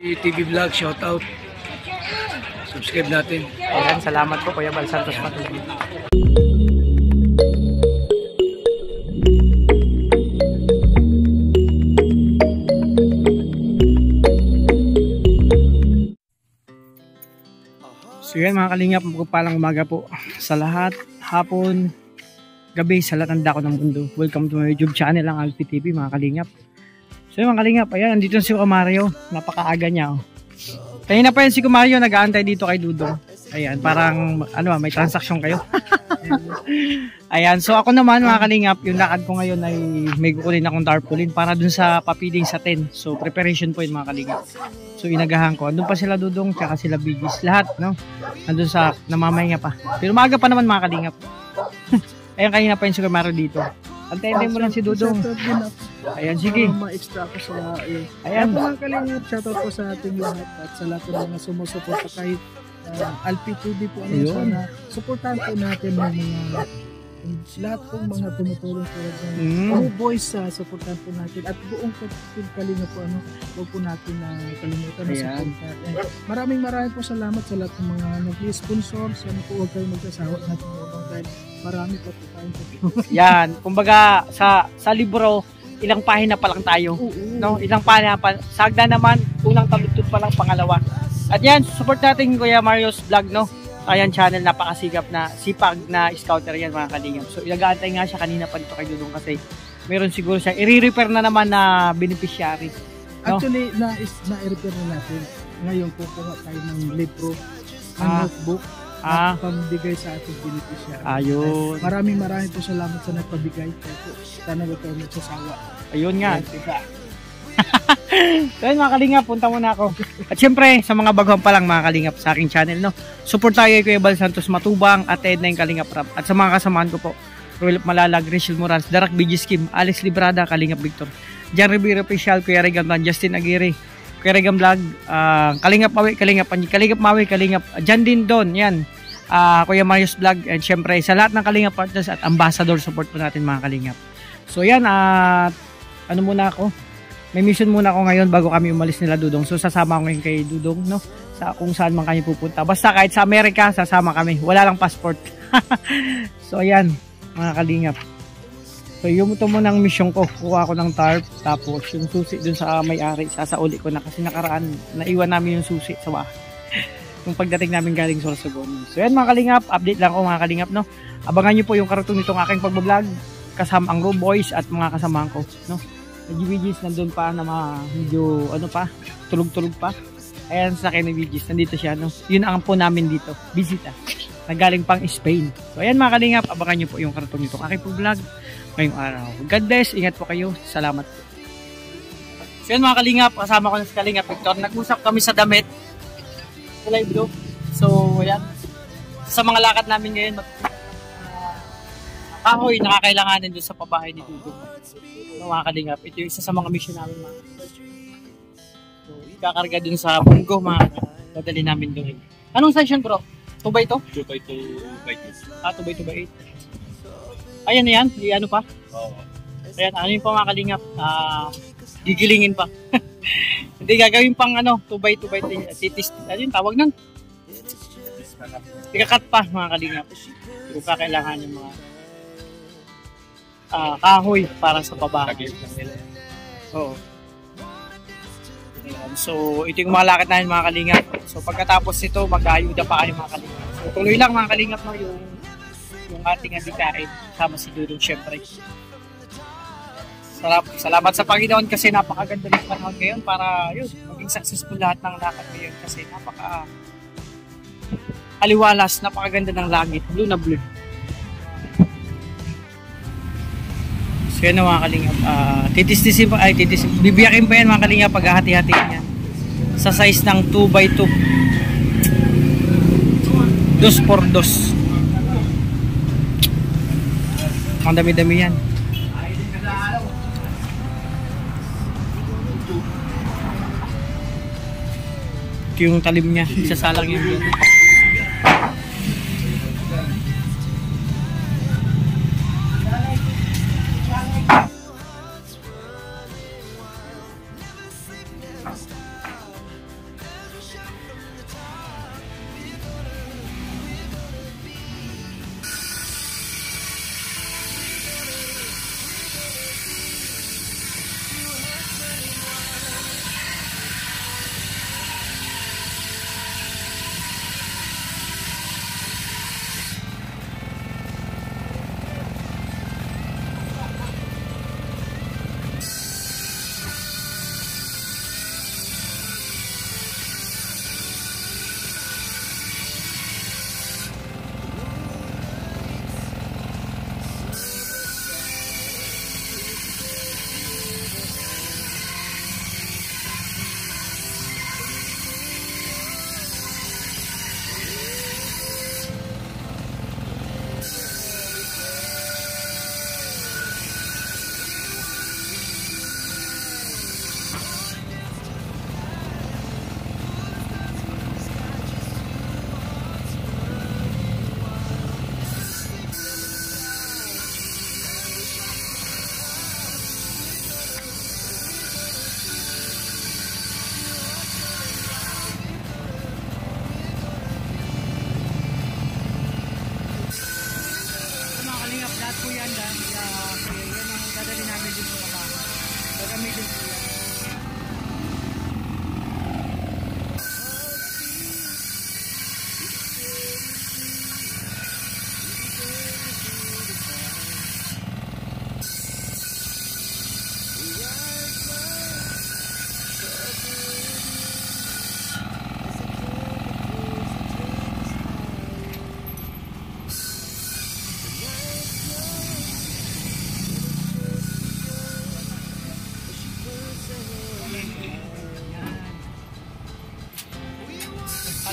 TV Vlog, shoutout. Subscribe natin. Ayan, salamat po Kuya Bal Santos Matubang. So yan mga kalingap, magpapalang umaga po sa lahat, hapon, gabi, sa lahat ng dako ng mundo. Welcome to my YouTube channel, ang Alfie TV mga kalingap. So yun mga kalingap, ayan, andito si Mario, napakaaga niya. Oh. Kanina pa yan si Mario, nag-aantay dito kay Dudong. Ayan, parang ano, may transaction kayo. Ayan, so ako naman mga kalingap, yung lakad ko ngayon ay may kukunin akong tarpaulin para dun sa papiling sa 10. So preparation po yun mga kalingap. So inagahan ko, andun pa sila Dudong, tsaka sila Bigis, lahat, no? Andun sa namamahinga pa. Pero maaga pa naman mga kalingap. Ayan, kanina pa yung si Mario dito. Antay-antay mo lang si Dudong. Ayan, sige. Ma-extra ko sa iyo. Ayan. Mga kalingap, shoutout po sa ating lahat at sa lahat ng mga sumusuporta kahit Alfie TV po. Sana supportahan po natin ng mga lahat pong mga tumutulong po ng boys, supportahan po natin at buong kalingap po, huwag po natin kalimutan na supportahan. Maraming po salamat sa lahat ng mga nag-sponsor. Sana po huwag kayo magsasawa natin dahil marami pa po tayong tutulong. Yan, kumbaga sa libro, ilang pahina pa lang tayo. No, ilang pahina pa. Sagda naman, unang taludtod pa lang, pangalawa. At yan, support natin Kuya Mario's vlog, no. Ayan, channel, napakasigap na sipag na scouter yan mga kalingap. So ilagaantay nga siya kanina pa dito kay Dudong kasi meron siguro siya i-repair na naman na beneficiary. No? Actually, na-repair na natin. Ngayon kukuha tayo ng libro, notebook, at pambigay sa ating beneficiary. Ayun. Maraming po salamat sa nagpabigay. Sana huwag kayo magsasawa. Ayun nga. So yun mga kalingap, punta muna ako. At syempre, sa mga baguhan pa lang mga kalingap sa aking channel, no? Support tayo kay Kuya Bal Santos Matubang at Edna yung Kalingap Rap. At sa mga kasamahan ko po, Royal Malalag, Rachel Morales, Darak Bigis Kim, Alex Librada, Kalingap Victor, Jan Rivera Official, Kuya Regam Tan, Justin Aguirre, Kuya Regam Vlog, Kalingap Mawi, Kalingap Panji, Kalingap Mawi, Kalingap Jan din Don, yan. Kuya Mario's Vlog, and syempre sa lahat ng Kalingap partners at ambassador support po natin mga kalingap. So yan, ano muna ako, may mission muna ako ngayon bago kami umalis nila Dudong. So sasama ko ngayon kay Dudong, no, sa kung saan man kami pupunta. Basta kahit sa Amerika, sasama kami, wala lang passport. So ayan mga kalingap, so yung ito muna ang mission ko, kuha ko ng tarp, tapos yung susi dun sa may-ari, sasauli ko na kasi nakaraan naiwan namin yung susi sa bahay yung pagdating namin galing Sorsogon. So yan mga kalingap, update lang ako mga kalingap, no. Abangan nyo po yung karton nitong aking pagbablog kasama ang Row Boys at mga kasamahan ko, no. Nag-VGs nandun pa na medyo ano pa, tulog-tulog pa. Ayan sa akin ng VGs, nandito siya, no. Yun ang po namin dito, bisita. Nagaling pang Spain. So ayan mga kalingap, abangan nyo po yung karton nitong aking vlog ngayong araw. God bless, ingat po kayo, salamat po. So yan mga kalingap, kasama ko na si Kalingap Victor. Nag-usap kami sa damit kulay blue. So ayan, sa mga lakad namin ngayon, kahoy nakakailanganin doon sa pabahay ni Dudong. Mga kalingap, ito yung isa sa mga mission namin mga. So ikakarga dun sa bunggo mga dadali namin doon. Anong section bro? 2x2? 2x2x2. 2x2x8. Ayan na yan, ano pa? Oo. Ayan, ano yung pa mga kalingap? Gigilingin pa. Hindi gagawin pang 2x2x8. Ano yung tawag nun? Ikakat pa mga kalingap. Kung kakailangan yung mga kahoy para sa pabahay. Oo. Ayan. So ito yung mga lakad namin mga kalingap. So pagkatapos nito mag-ayuda pa kayo mga kalingap. So tuloy lang mga kalingap, no, yung ating adikain sama si Dudong syempre. Salamat sa Panginoon kasi napakaganda ng panahon ngayon para yun, maging successful lahat ng lakad ngayon kasi aliwalas, napakaganda ng langit, blue na blue. So yan mga kalingap, bibiyakin pa yan mga kalingap pag hati-hatiin yan sa size ng 2x2 2x2 ang dami-dami yan. Ito yung talim niya, isasalang yun dyan.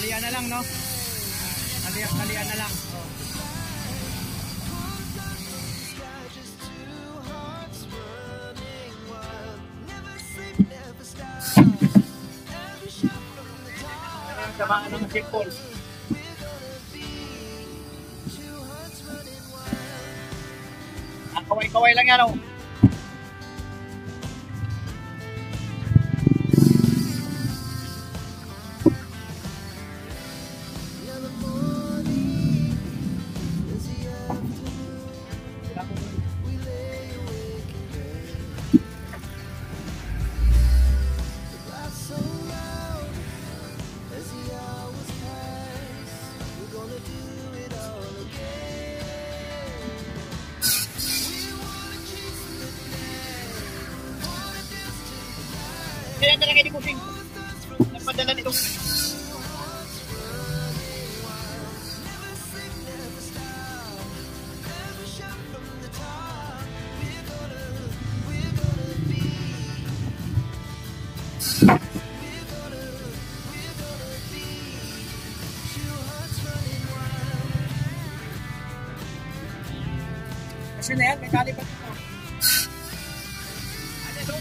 Kalian na lang, no? Kalian na lang. Oh. Sa mga ng sipol. Ang kaway-kaway lang yan, oh. Kaya talaga ni Kusing nagpadala nito. Kasi na yan, may kalipat ito. Ano ito?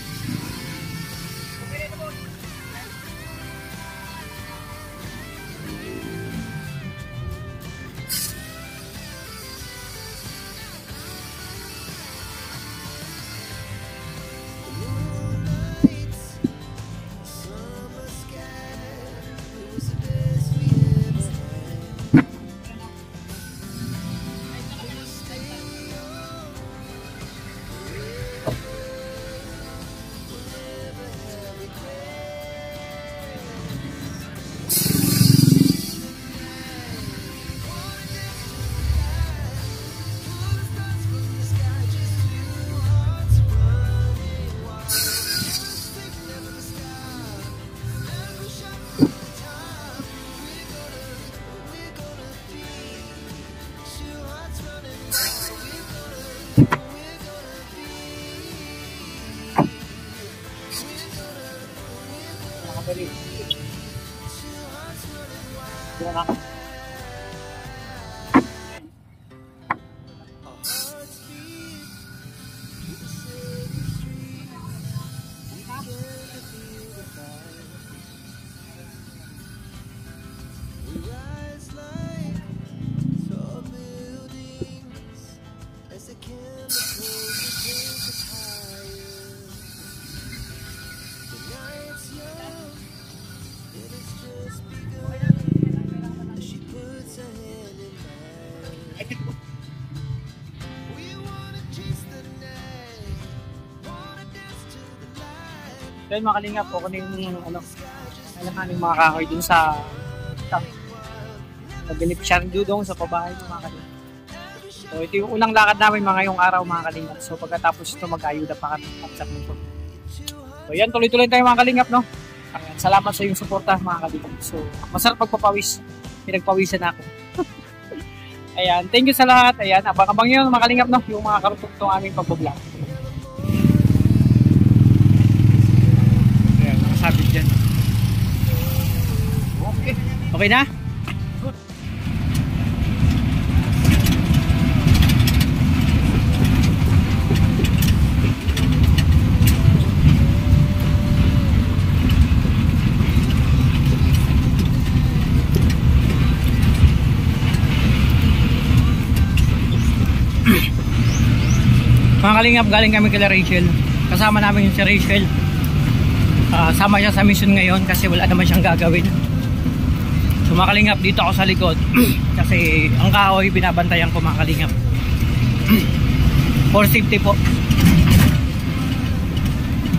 Dahil makalingap po kung yung alam mga kahoy dun sa beneficiary dudong sa pabahay ng mga kalingap. So ito yung unang lakad namin mga ngayong araw mga kalingap. So pagkatapos ito mag-ayuda pa kami pagsak nito. So yan, tuloy-tuloy tayo mga kalingap, no? Salamat sa iyong suporta mga kalingap. So masarap pagpapawis. Pinagpawisan ako. Ayan, thank you sa lahat. Ayan, abang-abang yun mga kalingap, no? Yung mga karutong aming pagbablog. Sabit dyan. Okay. Okay na? Good. Mga kalingap, galing kami kila Rachel. Kasama namin yung si Rachel. Sama siya sa mission ngayon kasi wala naman siyang gagawin. So mga kalingap, dito ako sa likod kasi ang kahoy binabantayan ko mga kalingap. For safety po,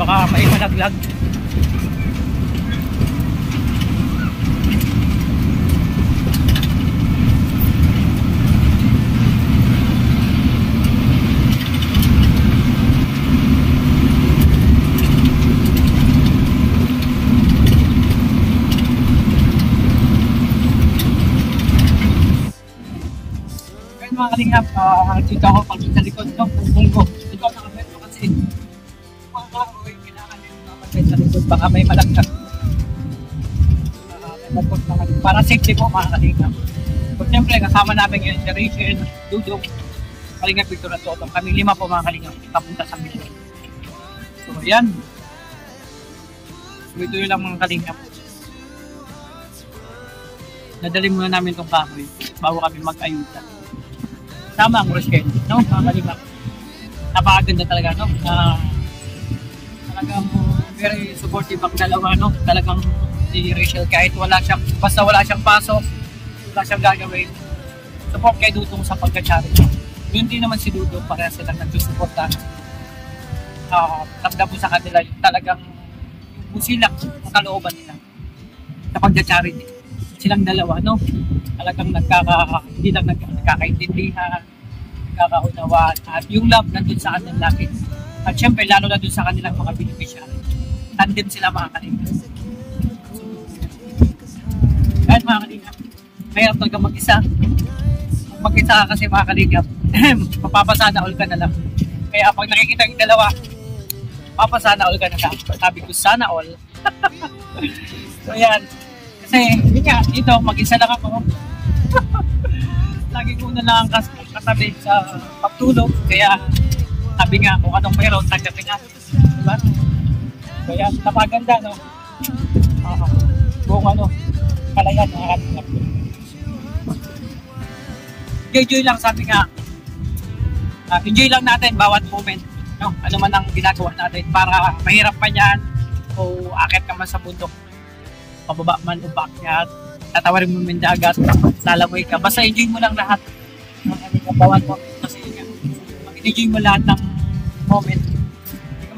baka may malaglag. Mga kalingap, dito ako pag sa likod ng pungpung ko. Dito ako nakabeto kasi mga kahoy, kailangan yung nakapagay sa likod, baka may malaglag. Para safety po mga kalingap. So siyempre kasama namin yung si Rachel, Dudong, Kalingap Victor at Totong. Kami 5 po mga kalingap papunta sa mission. So yan. So ito yun lang mga kalingap. Nadali muna namin itong kahoy bago kami mag-ayuda. Tama ang Rochelle, no? Mga kalingap. Napakaganda talaga, no? Talagang very supportive ang dalawa, no? Talagang si Rachel kahit basta wala siyang pasok, wala siyang gagawin, support kay Dudong sa pagka-charity. Yun din naman si Dudong, para silang nagsusuporta. Ramdam mo sa kanila yung talagang busilak ang kalooban nila sa pagka-charity. Silang dalawa, no? Talagang hindi lang nagkakaintindihan, nagkakaunawaan, at yung love nandun sa kanilang laki. At syempre, lalo na dun sa kanilang mga beneficiary. Tandem sila mga kalingap. Kahit mga kalingap, mayroon talaga mag-isa. Mag-isa ka kasi mga kalingap, mapapasana all ka na lang. Kaya pag nakikita yung dalawa, mapapasana all ka na lang. Sabi ko, sana all. So yan. Kasi, yun nga, dito, mag-isa lang ako. Lagi ko na lang katabi sa pagtulog. Kaya, sabi nga, kung anong mayroon, tanggapin natin. Diba? So yan, napaganda, no? Kung ano, kalayan, nakakatingap. Enjoy lang, sabi nga. Enjoy lang natin bawat moment. No? Ano man ang ginagawa natin para mahirap man yan o akit ka man sa bundok. Pababa man o backyard, tatawarin mo yung dagat, lalamoy ka. Basta enjoy mo lang lahat. Bawat moment. Kasi enjoy mo lahat ng moment. Hindi ka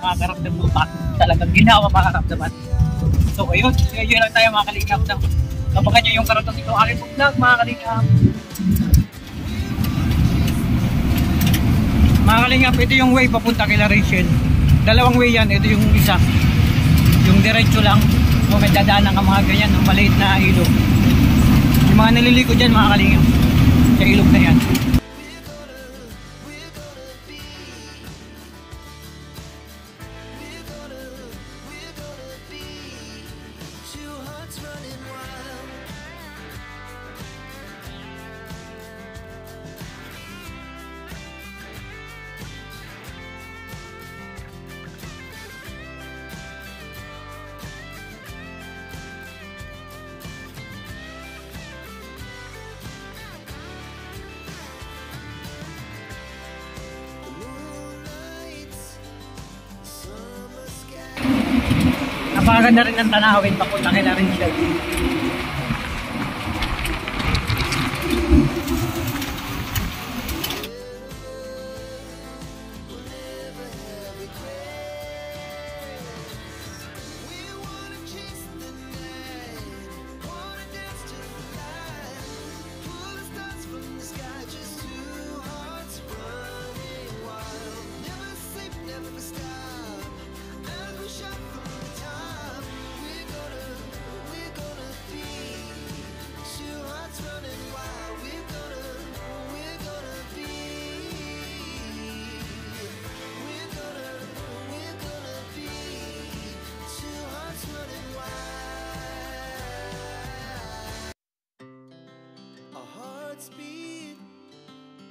makakaramdam mo pa. Talagang ginawa makakaramdaman. So ayun, enjoy lang tayo mga kalingap. Kapag nyo yung karoon itong aking vlog mga kalingap. Mga kalingap, ito yung way papunta kay Rachel. Dalawang way yan, ito yung isa. Yung diretso lang, kung may dadaanan ka mga ganyan, ng maliit na ilog. Yung mga naliliko dyan mga kalingap, sa ilog na yan. Napakaganda rin ang tanawin papunta kay Rachel.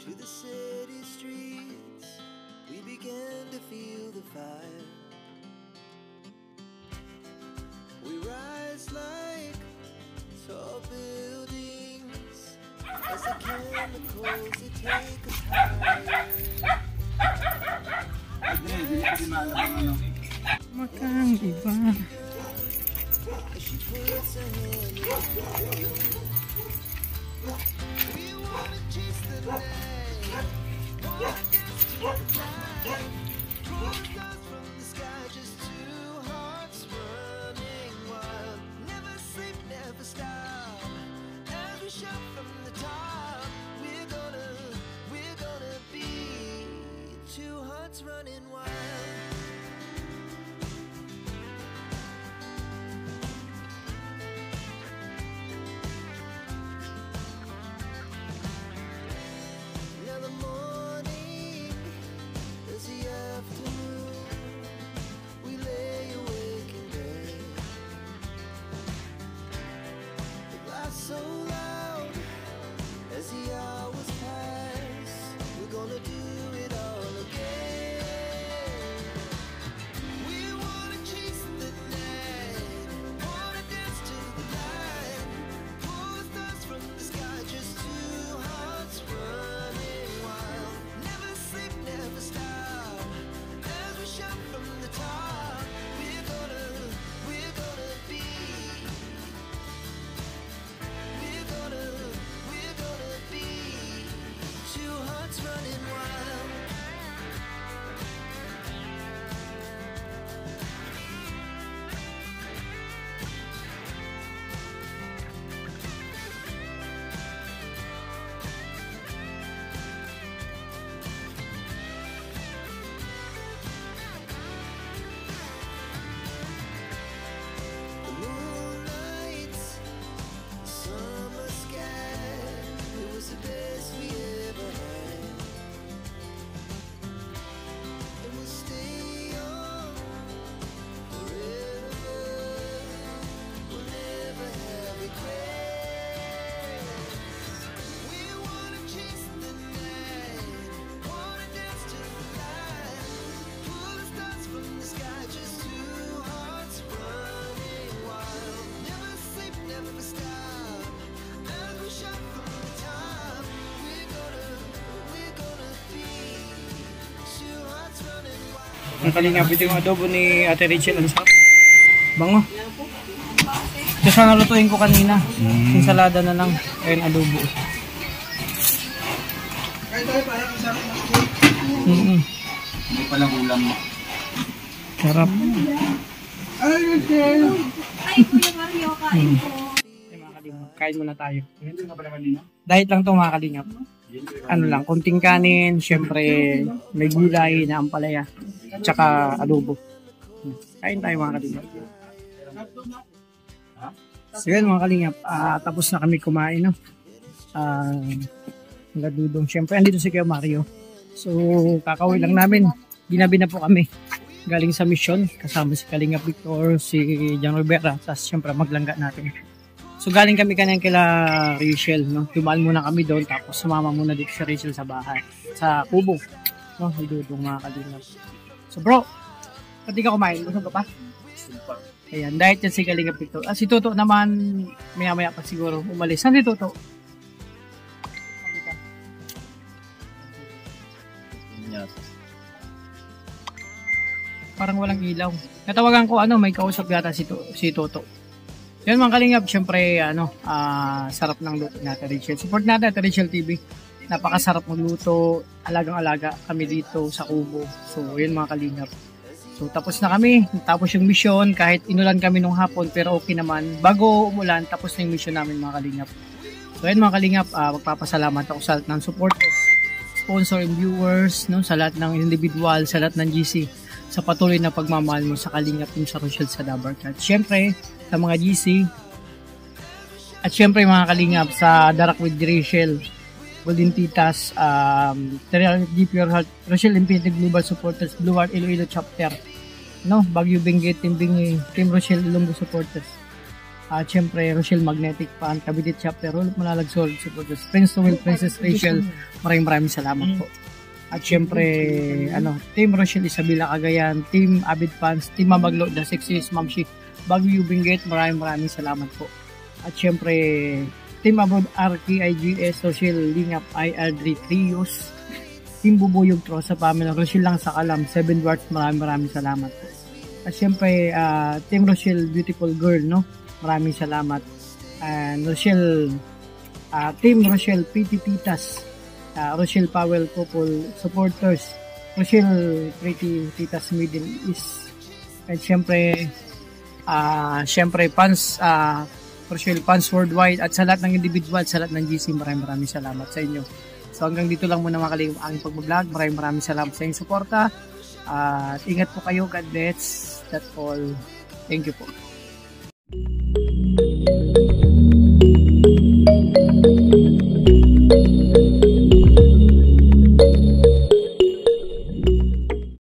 To the city streets, we began to feel the fire. We rise like tall buildings as the chemicals they take us higher. Makang iba. As she puts her hand in the flame, we wanna chase the light. Running wild. Now the morning is the afternoon. so loud as the hours pass. We're gonna do it all again. We wanna chase the night, wanna dance to the light, pull the stars from the sky, just two hearts running wild. Never sleep, never stop, as we shout from the top. We're gonna be, we're gonna be two hearts running wild. The moonlight, summer sky, it was the best we ever had. And we'll stay on forever. We'll never have regrets. We wanna chase the night, wanna dance to the light, pull the stars from the sky, just two hearts running wild. Never sleep, never stop, as we shout from the top. We're gonna be two hearts running wild. Ang kalingap, ito yung adobo ni Ate Rachel. Ang sarap. Bango. Ito sana lutuin ko kanina. Ensalada na lang. Ayun, adobo. Hindi palang ulam mo. Sarap. Ay, Kuya Mario, kain po. Ay, mga kalingap, kain muna tayo. Hindi na pala kanina. Diet lang to mga kalingap. Ano lang, konting kanin, syempre may gulay na ampalaya, tsaka adobo. Kain tayo mga kalingap. So yun mga kalingap, tapos na kami kumain, no? Nagdudong, syempre andito si Kuya Mario. So kakauwi lang namin, ginabi na po kami. Galing sa mission, kasama si Kalingap Victor, si John Rivera, tapos syempre maglangga natin. So galing kami kanina kila Rachel, no? Dumaan muna kami doon, tapos sumama muna dito si Rachel sa bahay, sa kubo, no? Dudong mga kalingap. So bro, pati ka kumain, busog ka pa? Ayan, diet yan si Kalingap Victor. Si Toto naman, maya-maya pa siguro umalis. Saan si Toto? Parang walang ilaw. Natawagan ko may kausap yata si Toto. Yan mga kalingap, syempre sarap ng luto natin Rachel. Support natin at Rachel TV. Napakasarap magluto, alagang-alaga kami dito sa kubo. So yun mga kalingap. So tapos na kami, tapos yung mission, kahit inulan kami nung hapon pero okay naman. Bago umulan, tapos na yung mission namin mga kalingap. So yun mga kalingap, magpapasalamat ako sa lahat ng supporters, sponsor and viewers, no, sa lahat ng individual, sa lahat ng GC, sa patuloy na pagmamahal mo sa Kalingap Team sa Rochelle sa Dabarkat. Siyempre, sa mga GC, at siyempre mga Kalingap sa Darak with Rachel, Golden Titas, DPR Health, Rochelle Infinity Global Supporters, Blue Heart Iloilo Chapter, no, Baguio Benguet, Team Bingi, Team Rochelle Ilonggo Supporters. At siyempre, Rochelle Magnetic Pan, Cavite Chapter, Rolf Malalag Solid Supporters, Prince Noel, Princess Rachel, maraming salamat po. At syempre, Team Rochelle Isabela Cagayan, Team Avid Fans, Team Mabaglo, The Sexys, Mamshi, Baguio Benguet, maraming salamat po. At syempre, Team Abroad RKIGS, Rochelle Lingap, IR3 Trios, Team Bubuyog Trosa Pamela, Rochelle lang sa Kalam, 7 Dwarfs, maraming salamat po. At syempre, Team Rochelle Beautiful Girl, no? Maraming salamat. And Rochelle, Team Rochelle PT Titas, Rochelle Powell Couple Supporters, Rochelle Pretty Titas Middle East, at syempre fans, Rochelle fans worldwide, at sa lahat ng individual, sa lahat ng GC, maraming salamat sa inyo. So hanggang dito lang muna mga kalingap ang pag-vlog. Maraming salamat sa inyong suporta, at ingat po kayo. God bless. That's all. Thank you po.